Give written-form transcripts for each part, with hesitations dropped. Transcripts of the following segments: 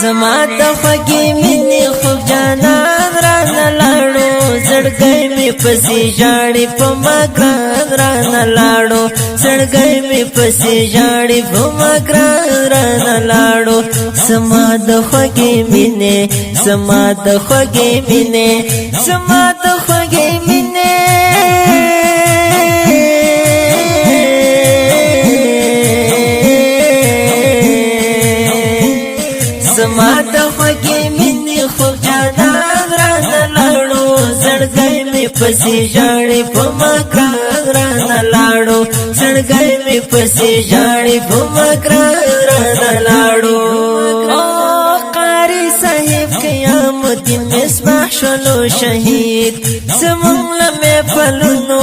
زما د خوږې مینې خوږ جانان رانه لاړو زړګی مې پسې ژاړي په ما ګران رانه لاړو زړګی مې پسې ژاړي په ما ګران رانه لاړو زما د خوږې مینې زما د خوږې مینې زما د خوږې مینې زما د خوږې مینې خوږ جانان رانه لاړو زړګی مې پسې ژاړي په ما ګران رانه لاړو زړګی مې پسې ژاړي په ما ګران رانه لاړو قاری صاحب قیامالدین مصباح شلو شهید زمونږ له محفلونو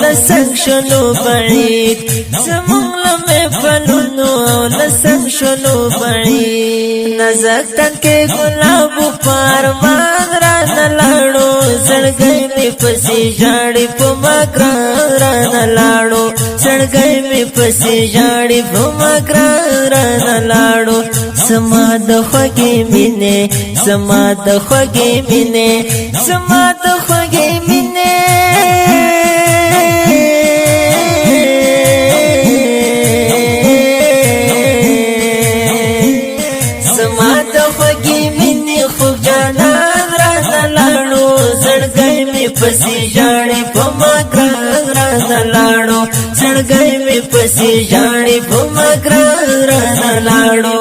له څنګ شلو بعید زمونږ له محفلونو له څنګ شلو بعید نازک تن کې ګلابو پارمان رانه لاړو زړګی مې پسې ژاړي په ما ګران رانه لاړو زړګی مې پسې ژاړي په ما ګران رانه لاړو زما د خوږې مینې زما د خوږې مینې زما د خوږې مینې زما د خوږې مینې خوږ جانان رانه لاړو زړګی مې پسې ژاړي په ما ګران رانه لاړو زړګی مې پسې ژاړي په ما ګران رانه لاړو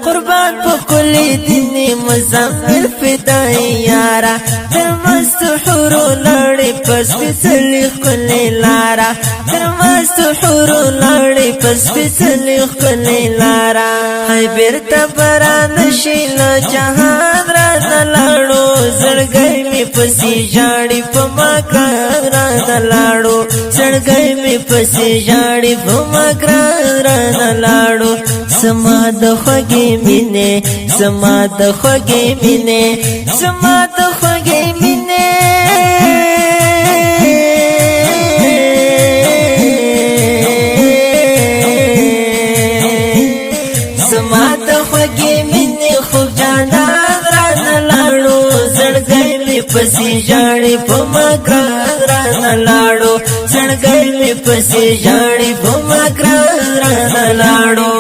قربان په کلی دیني مزمل فدای یارا تر مست حورو لړې پس سپېڅلې ښکلې لارا تر مست حورو لړې پس سپېڅلې ښکلې لارا هی بیرته برا نشي له جهان رانه لاړو زړګی مې پسې ژاړي په ما ګران رانه لاړو زړګی مې پسې ژاړي په ما ګران رانه لاړو زما د خوږې مینې زما د خوږې مینې زما د خوږې مینې زما د خوږې مینې خوږ جانان رانه لاړو زړګی مې پسې ژاړي په ما ګران رانه لاړو زړګی مې پسې ژاړي په ما ګران رانه لاړو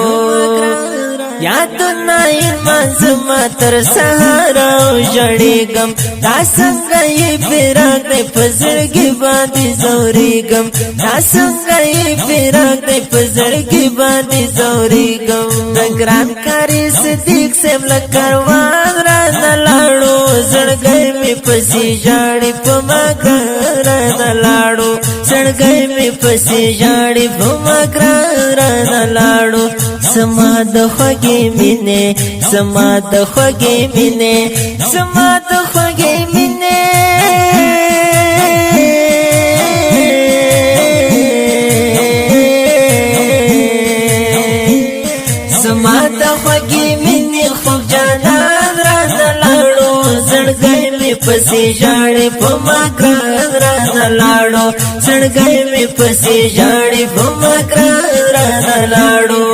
یادونه ایمان زما تر سهار او ژړېږم دا څنګه یې فراق دی په زړګي باندې ځورېږم دا څنګه یې فراق دی په زړګي باندې ځورېږم د ګران کاري صدیق صاحب له کاروان رانه لاړو زړګی مې پسې ژاړي په ما ګران رانه لاړو زړګی مې پسې ژاړي په ما ګران رانه لاړو زما د خوږې مینې زما د خوږې مینې زما د خوږې مینې زما د خوږې مینې خوږ جانان رانه لاړو زړګی مې پسې ژاړي په ما ګران رانه لاړو زړګی مې پسې ژاړي په ما ګران رانه لاړو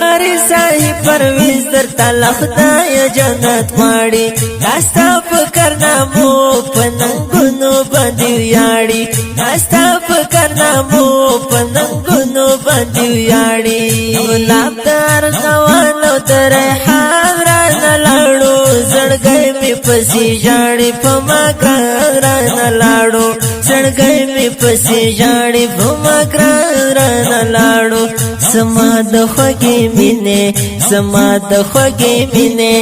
قاری صاحب پرویز درته له خدایه جنت غواړي دا ستا په کارنامو په ننګونو باندې ویاړي دا ستا په کارنامو په ننګونو باندې ویاړي ګلاب د ارغوان او د ریحان رانه لاړو زړګی مې پسې ژاړي په ما ګران رانه لاړو زړګی مې پسې ژاړي په ما ګران رانه لاړو زما د خوږې مینې زما د خوږې مینې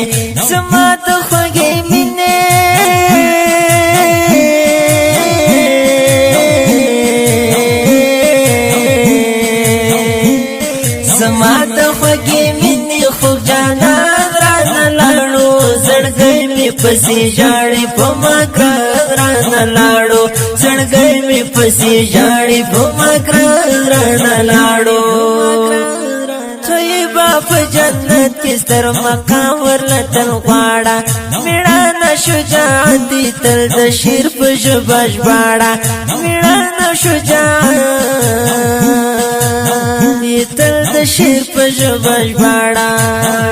زما د خوږې مینې زما د خوږې مینې خوږ جانان رانه لاړو زړګی مې پسې ژاړي په ما ګران رانه لاړو زړګی مې پسې ژاړي په ما ګران رانه لاړو په جنت کې ستر مقام ورله تل غواړه میړانه شجاعت دي تل د شیر په ژبه ژباړه میړانه شجاعت شیر په ژبه ژباړه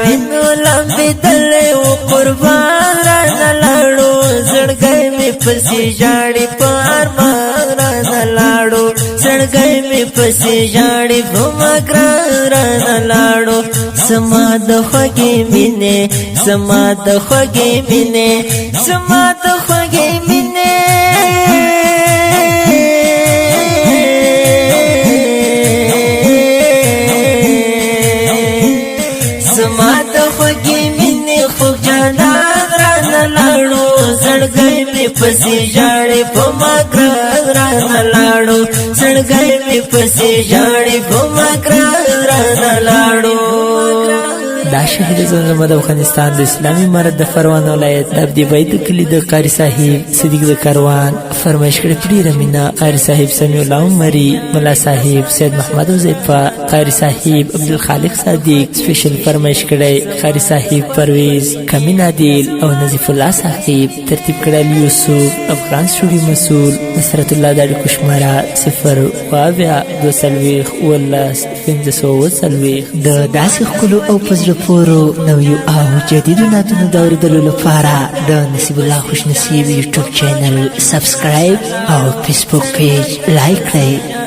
وینو لمبې دلې و قربان رانه لاړو زړګی مې پسې ژاړي په ارمان رانه لاړو زړګی مې پسې ژاړي په مګران رانه لاړو زما د خوږې مینې زما د خوږې مینې زما د خوږې مینې زما د خوږې مینې خوږ جانان رانه لاړو زړګی مې پسې ژاړي په ما ګران رانه لاړو زړګی مې پسې ژاړي په ما ګران رانه لاړو دا شهید زمزمه د افغانستان د اسلامي امارت د فروان ولایت د ابدیبای د کلي د قاري صاحب صدیق د کاروان فرمایش کړی په ډېره مینه قاري صاحب سمیع الله عمري ملا صاحب سید محمد حذیفه قاري صاحب عبدالخالق صادق سپیشل فرمایش کړی قاري صاحب پرویز کمین عادل او نظیف الله صاحب ترتیب کړی یوسف افغان سټوډیو مسؤل نصرت الله د اړیکو شماره 0 د داسې ښکلو او په زړه پورو نویو او جدیدو نعتونو د اورېدلو لپاره د نصیب الله خوش نصیب یوټیوب چینل سبسکرایب او فیسبوک پیج لایک کړئ.